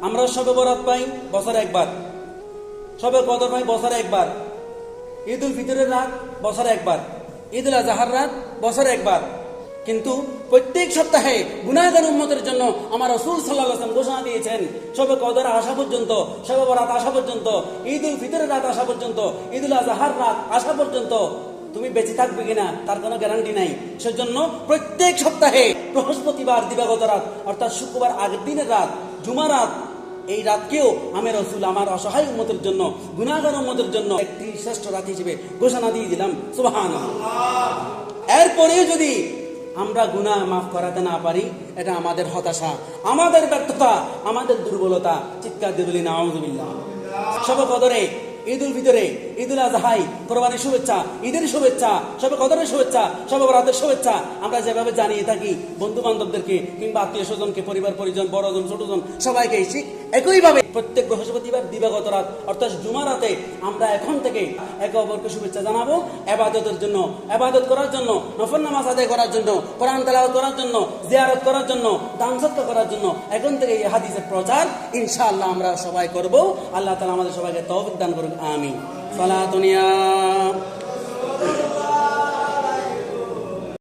আমরা শবে বরাত পাই বছরে একবার, শবে কদর পাই বছরে একবার, ঈদ উল ফিতরের রাত বছরে একবার, ঈদ উল আজহার রাত বছরে একবার। কিন্তু প্রত্যেক সপ্তাহে গুনাহগার উম্মতের জন্য আমার রাসূল সাল্লাল্লাহু আলাইহি ওয়াসাল্লাম ঘোষণা দিয়েছেন, শবে কদর আসা পর্যন্ত, শবে বরাত আসা পর্যন্ত, ঈদ উল ফিতরের রাত আসা পর্যন্ত, ঈদ উল আজহার রাত আসা পর্যন্ত তুমি বেঁচে থাকবে কিনা তার কোনো গ্যারান্টি নাই। সেজন্য প্রত্যেক সপ্তাহে বৃহস্পতিবার দিবাগত রাত অর্থাৎ শুক্রবার আগের দিনের রাত, জুমা রাত, এই রাতকেও আমি রাসূল আমার অসহায় উম্মতের জন্য, গুনাহগার উম্মতের জন্য একটি শ্রেষ্ঠ রাত হিসেবে ঘোষণা দিয়ে দিলাম। সুবহানাল্লাহ। এরপরেও যদি আমরা গুনাহ মাফ করাতে না পারি, এটা আমাদের হতাশা, আমাদের ব্যর্থতা, আমাদের দুর্বলতা। চিৎকার দিয়ে বলি নাউযুবিল্লাহ। শবে কদরে, ঈদ উল ফিতরে, ঈদ উল আজহায় কোরবানির শুভেচ্ছা, ঈদের শুভেচ্ছা, শবে কদরের শুভেচ্ছা, শবে বরাতের শুভেচ্ছা আমরা যেভাবে জানিয়ে থাকি বন্ধু বান্ধবদেরকে কিংবা আত্মীয় স্বজনকে, পরিবার পরিজন, বড়জন ছোটজন সবাইকে, ঠিক একইভাবে প্রত্যেক বৃহস্পতিবার দিবাগত রাত অর্থাৎ জুমা রাতে আমরা এখন থেকে একে অপরকে শুভেচ্ছা জানাবো, ইবাদতের জন্য, ইবাদত করার জন্য, নফল নামাজ আদায় করার জন্য, কোরআন তেলাওয়াত করার জন্য, জিয়ারত করার জন্য, দান সদকা করার জন্য এখন থেকে এই হাদিসের প্রচার ইনশাআল্লাহ আমরা সবাই করব। আল্লাহ তাআলা আমাদের সবাইকে তৌফিক দান করুন। আমিন। সালাতুন ইয়া